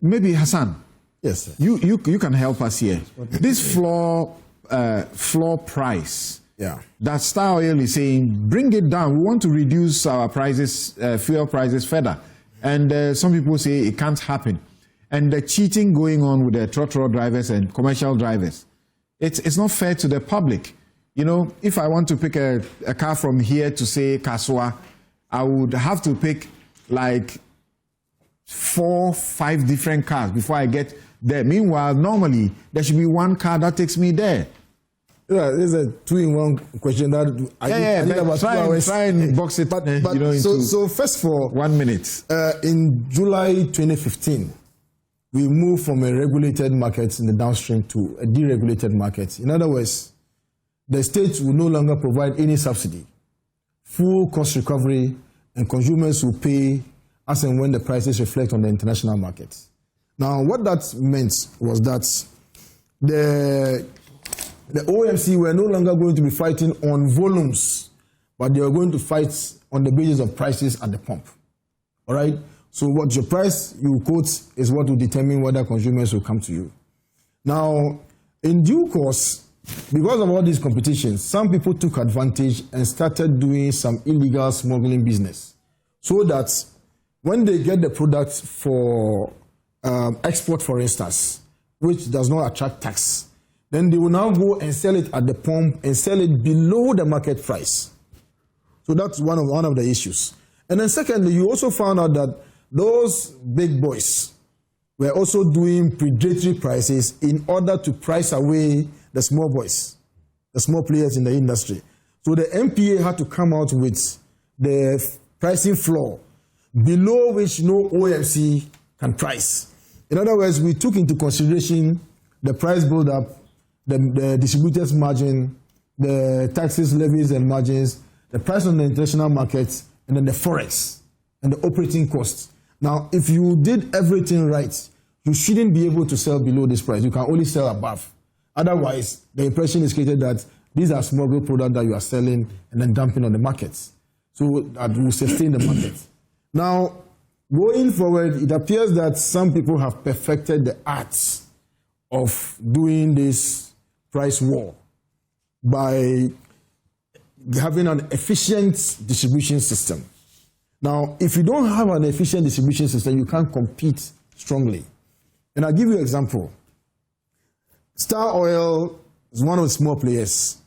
Maybe Hassan. Yes, sir. You can help us here. This floor price. Yeah. That Star Oil is saying, bring it down. We want to reduce our prices, fuel prices further. And some people say it can't happen. And the cheating going on with the trotro drivers and commercial drivers, it's not fair to the public. You know, if I want to pick a car from here to, say, Kaswa, I would have to pick like 4, 5 different cars before I get there. Meanwhile, normally, there should be one car that takes me there. Yeah, there's a 2-in-1 question that I need about 2 hours. Try and box it, but so first for 1 minute. In July 2015, we moved from a regulated market in the downstream to a deregulated market. In other words, the states will no longer provide any subsidy, full cost recovery, and consumers will pay as and when the prices reflect on the international market. Now, what that meant was that the OMC were no longer going to be fighting on volumes, but they were going to fight on the basis of prices at the pump. All right? So what your price you quote is what will determine whether consumers will come to you. Now, in due course, because of all these competitions, some people took advantage and started doing some illegal smuggling business, so that when they get the product for export, for instance, which does not attract tax, then they will now go and sell it at the pump and sell it below the market price. So that's one of the issues. And then secondly, you also found out that those big boys were also doing predatory prices in order to price away the small boys, the small players in the industry. So the MPA had to come out with the pricing floor below which no OMC can price. In other words, we took into consideration the price build-up, the distributors' margin, the taxes, levies, and margins, the price on the international markets, and then the forex and the operating costs. Now, if you did everything right, you shouldn't be able to sell below this price. You can only sell above. Otherwise, the impression is created that these are smuggled products that you are selling and then dumping on the markets. So that will sustain the market. Now, going forward, it appears that some people have perfected the arts of doing this price war by having an efficient distribution system. Now, if you don't have an efficient distribution system, you can't compete strongly. And I'll give you an example. Star Oil is one of the small players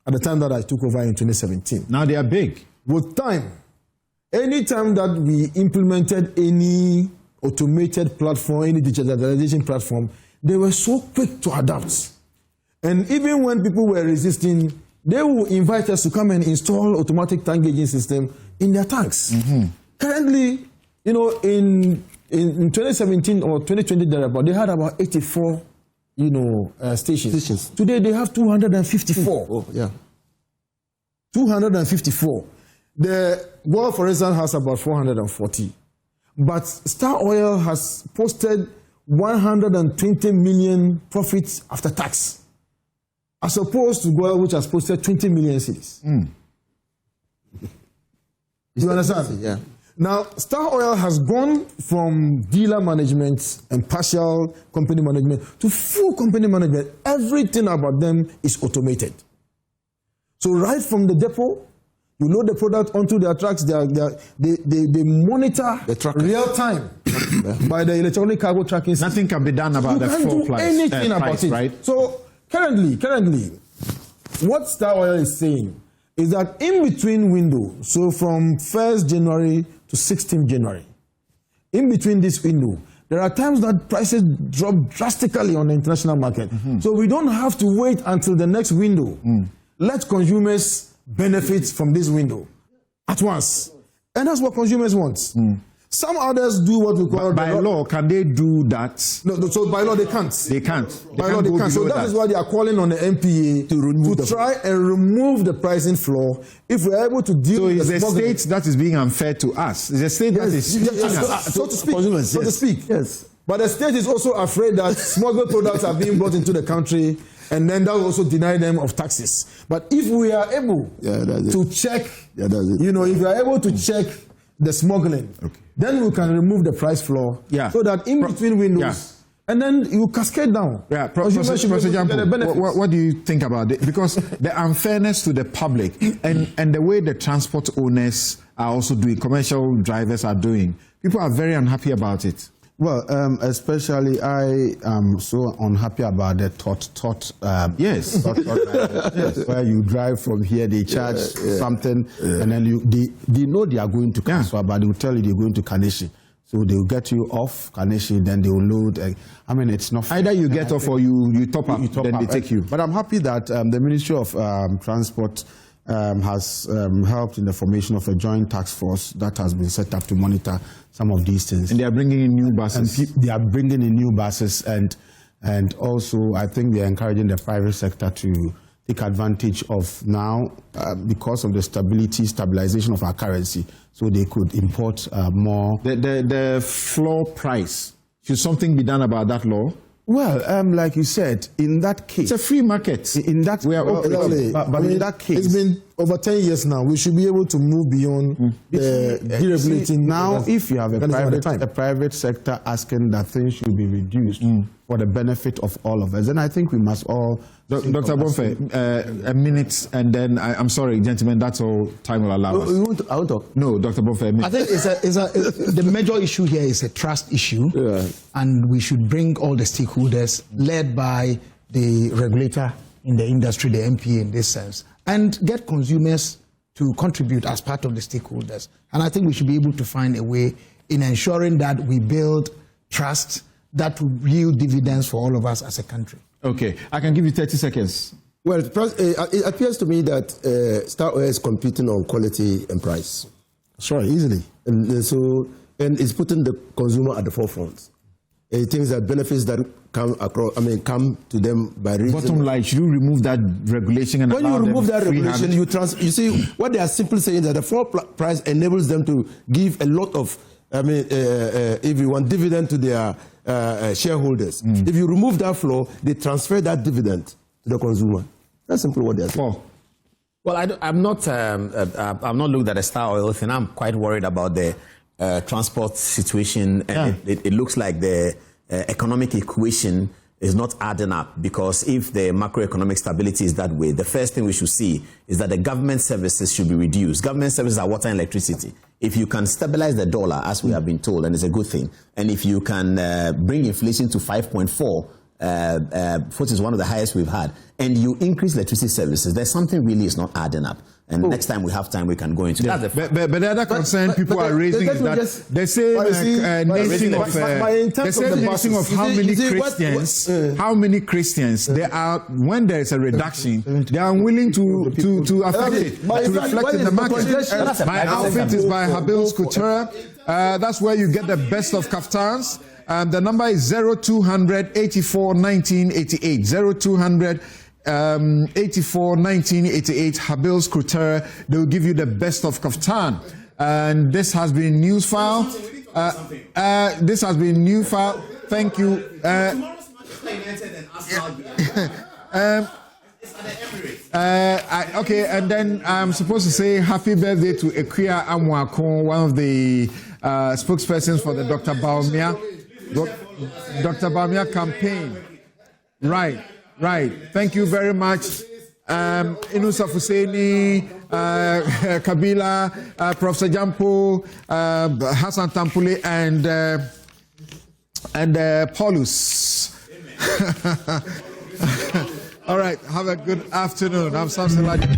at the time that I took over in 2017. Now they are big. With time, any time that we implemented any automated platform, any digitalization platform, they were so quick to adapt. And even when people were resisting, they will invite us to come and install automatic tank gauging system in their tanks. Mm-hmm. Currently, you know, in 2017 or 2020, they had about 84, stations. Today they have 254. Oh, yeah. 254. The world, for instance, has about 440. But Star Oil has posted 120 million profits after tax, as opposed to Goil, which has posted 20 million cedis. You understand? Yeah. Now, Star Oil has gone from dealer management and partial company management to full company management. Everything about them is automated. So right from the depot, you load the product onto their trucks. They monitor the real time by the electronic cargo tracking system. Nothing can be done about the full price. Anything about it, right? So currently, what Star Oil is saying is that in between window, so from 1st January to 16th January, in between this window, there are times that prices drop drastically on the international market. Mm-hmm. So we don't have to wait until the next window. Let consumers benefit from this window at once. And that's what consumers want. Some others do what we call... By law, can they do that? No, so by law, they can't. They can't. By law, they can't. So that is why they are calling on the MPA to try and remove the pricing floor. If we're able to deal with the state that is being unfair to us. It's a state that is... So to speak. Yes. But the state is also afraid that smuggled products are being brought into the country, and then that will also deny them of taxes. But if we are able to check, if we are able to check the smuggling. Okay. Then we can remove the price floor so that in between windows, and then you cascade down. Yeah, Professor Jampo, what do you think about it? Because the unfairness to the public and the way the transport owners are also doing, commercial drivers are doing, people are very unhappy about it. Well, especially I am so unhappy about the tot. Yes. Yes. Where you drive from here, they charge something, and then they know they are going to Kanswa, but they will tell you they're going to Kaneshie. So they will get you off Kaneshie, then they will load. I mean, it's not either you get off or you top up, then they take you. But I'm happy that the Ministry of Transport has helped in the formation of a joint task force that has been set up to monitor some of these things. And they are bringing in new buses. And they are bringing in new buses, and also I think they are encouraging the private sector to take advantage of now because of the stabilization of our currency, so they could import more. The floor price, should something be done about that law? Well, like you said, in that case, it's a free market. In that, we are operating, but in that case, it's been over 10 years now. We should be able to move beyond deregulating. Now, if you have a private sector asking that things should be reduced for the benefit of all of us, then I think we must all. Dr. Bonfe, a minute, and then I'm sorry, gentlemen, that's all time will allow us. I won't talk. No, Dr. Bonfe, a minute. I think the major issue here is a trust issue, and we should bring all the stakeholders, led by the regulator in the industry, the MPA in this sense, and get consumers to contribute as part of the stakeholders. And I think we should be able to find a way in ensuring that we build trust that will yield dividends for all of us as a country. Okay, I can give you 30 seconds. Well, it appears to me that Star Oil is competing on quality and price. Sure, easily. And it's putting the consumer at the forefront. It thinks that benefits that come to them by reason. Bottom line, should you remove that regulation and when allow you remove them that regulation, you see what they are simply saying that the floor price enables them to give a lot of, if you want, dividend to their shareholders. If you remove that floor, they transfer that dividend to the consumer. That's simply what they are saying. Well, I'm not looked at the Star Oil thing. I'm quite worried about the transport situation, and it looks like the economic equation is not adding up, because if the macroeconomic stability is that way, the first thing we should see is that the government services should be reduced. Government services are water and electricity. If you can stabilize the dollar, as we have been told, and it's a good thing, and if you can bring inflation to 5.4, which is one of the highest we've had, and you increase electricity services, there's something really is not adding up. And next time we have time, we can go into that. But the other concern people are raising is that the same nation of how many Christians there are, when there is a reduction, they are willing to affect it, to reflect in the market. My outfit is by Habil's Couture. That's where you get the best of kaftans. The number is 0200 84 1988. 0200 84 1988, Habil's Couture. They will give you the best of kaftan. And this has been Newsfile. This has been Newsfile. Thank you. Tomorrow's Manchester United and Arsenal. Okay, and then I'm supposed to say happy birthday to Ekuya Amwako, one of the spokespersons for the Dr. Baumia campaign. Right. Thank you very much. Inusa Fuseni, Kabila, Professor Jampo, Hassan Tampule, and Paulus. All right, have a good afternoon. I'm Samson Ladi.